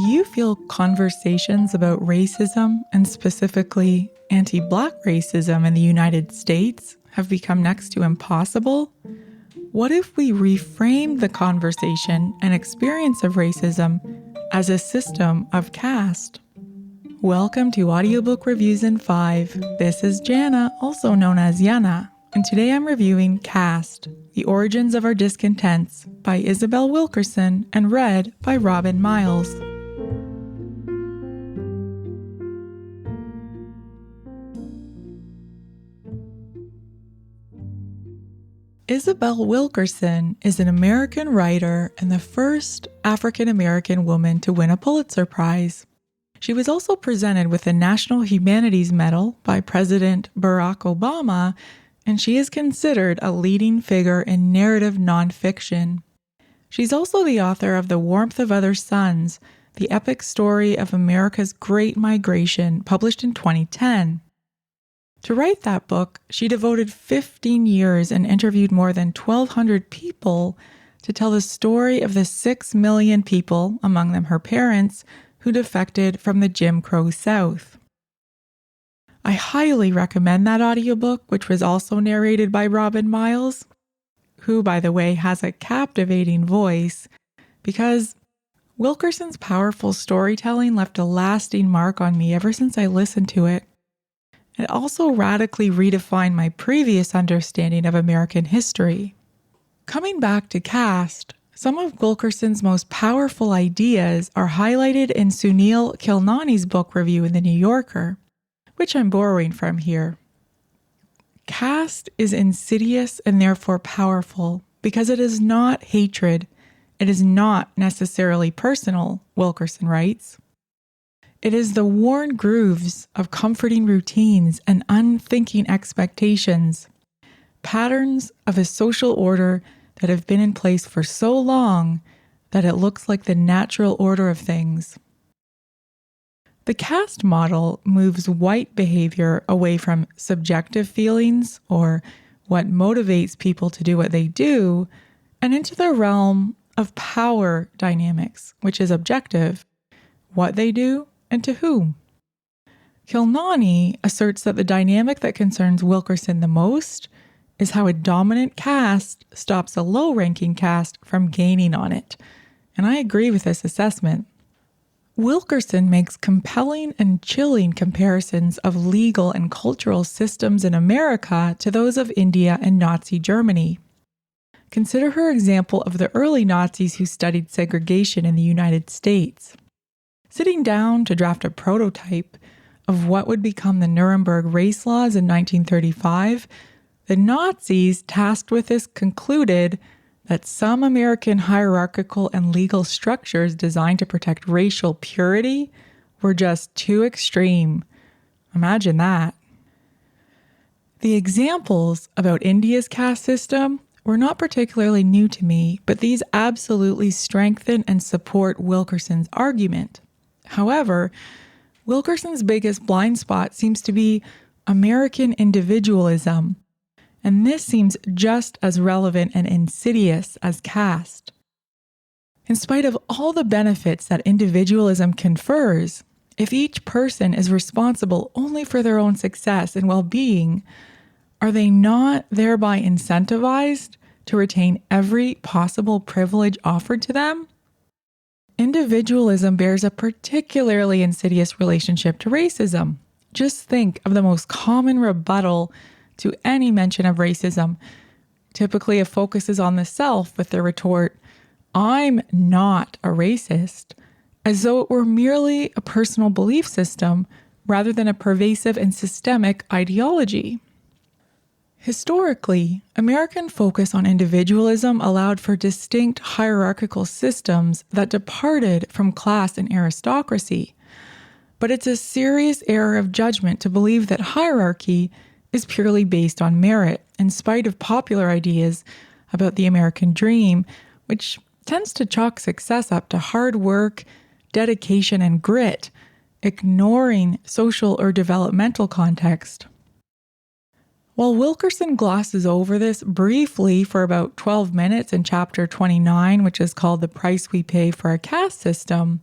you feel conversations about racism, and specifically anti-Black racism in the United States, have become next to impossible? What if we reframed the conversation and experience of racism as a system of caste? Welcome to Audiobook Reviews in 5. This is Jana, also known as Yana, and today I'm reviewing Caste, The Origins of Our Discontents by Isabel Wilkerson and read by Robin Miles. Isabel Wilkerson is an American writer and the first African-American woman to win a Pulitzer Prize. She was also presented with the National Humanities Medal by President Barack Obama, and she is considered a leading figure in narrative nonfiction. She's also the author of The Warmth of Other Suns, the epic story of America's Great Migration, published in 2010. To write that book, she devoted 15 years and interviewed more than 1,200 people to tell the story of the 6 million people, among them her parents, who defected from the Jim Crow South. I highly recommend that audiobook, which was also narrated by Robin Miles, who, by the way, has a captivating voice, because Wilkerson's powerful storytelling left a lasting mark on me ever since I listened to it. It also radically redefined my previous understanding of American history. Coming back to Caste, some of Wilkerson's most powerful ideas are highlighted in Sunil Khilnani's book review in The New Yorker, which I'm borrowing from here. Caste is insidious and therefore powerful because it is not hatred. It is not necessarily personal, Wilkerson writes. It is the worn grooves of comforting routines and unthinking expectations, patterns of a social order that have been in place for so long that it looks like the natural order of things. The caste model moves white behavior away from subjective feelings, or what motivates people to do what they do, and into the realm of power dynamics, which is objective, what they do and to whom. Khilnani asserts that the dynamic that concerns Wilkerson the most is how a dominant caste stops a low-ranking caste from gaining on it, and I agree with this assessment. Wilkerson makes compelling and chilling comparisons of legal and cultural systems in America to those of India and Nazi Germany. Consider her example of the early Nazis who studied segregation in the United States. Sitting down to draft a prototype of what would become the Nuremberg race laws in 1935, the Nazis tasked with this concluded that some American hierarchical and legal structures designed to protect racial purity were just too extreme. Imagine that. The examples about India's caste system were not particularly new to me, but these absolutely strengthen and support Wilkerson's argument. However, Wilkerson's biggest blind spot seems to be American individualism, and this seems just as relevant and insidious as caste. In spite of all the benefits that individualism confers, if each person is responsible only for their own success and well-being, are they not thereby incentivized to retain every possible privilege offered to them? Individualism bears a particularly insidious relationship to racism. Just think of the most common rebuttal to any mention of racism. Typically, it focuses on the self with the retort, "I'm not a racist," as though it were merely a personal belief system rather than a pervasive and systemic ideology. Historically, American focus on individualism allowed for distinct hierarchical systems that departed from class and aristocracy. But it's a serious error of judgment to believe that hierarchy is purely based on merit, in spite of popular ideas about the American dream, which tends to chalk success up to hard work, dedication, and grit, ignoring social or developmental context. While Wilkerson glosses over this briefly for about 12 minutes in chapter 29, which is called The Price We Pay for a Caste System,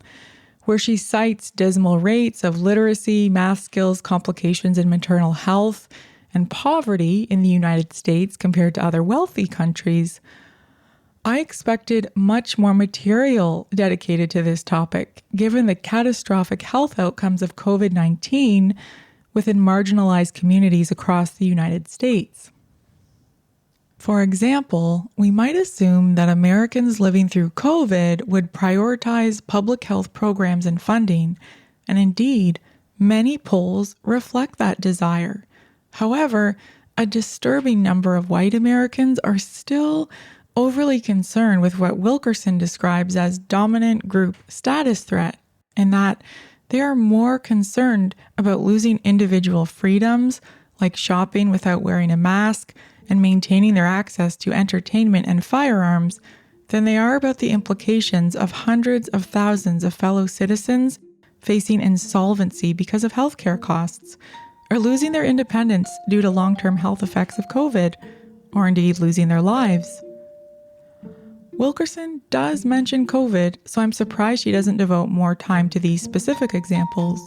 where she cites dismal rates of literacy, math skills, complications in maternal health, and poverty in the United States compared to other wealthy countries. I expected much more material dedicated to this topic, given the catastrophic health outcomes of COVID-19 within marginalized communities across the United States. For example, we might assume that Americans living through COVID would prioritize public health programs and funding, and indeed, many polls reflect that desire. However, a disturbing number of white Americans are still overly concerned with what Wilkerson describes as dominant group status threat, and that they are more concerned about losing individual freedoms, like shopping without wearing a mask and maintaining their access to entertainment and firearms, than they are about the implications of hundreds of thousands of fellow citizens facing insolvency because of healthcare costs, or losing their independence due to long-term health effects of COVID, or indeed losing their lives. Wilkerson does mention COVID, so I'm surprised she doesn't devote more time to these specific examples.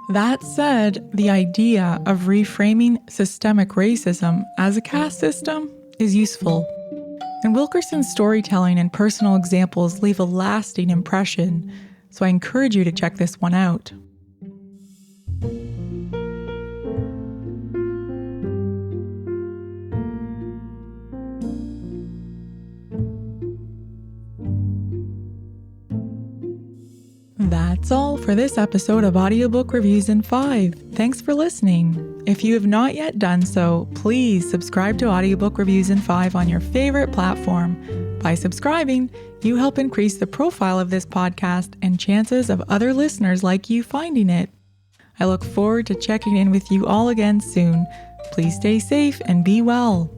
That said, the idea of reframing systemic racism as a caste system is useful, and Wilkerson's storytelling and personal examples leave a lasting impression, so I encourage you to check this one out. That's all for this episode of Audiobook Reviews in 5. Thanks for listening. If you have not yet done so, please subscribe to Audiobook Reviews in 5 on your favorite platform. By subscribing, you help increase the profile of this podcast and chances of other listeners like you finding it. I look forward to checking in with you all again soon. Please stay safe and be well.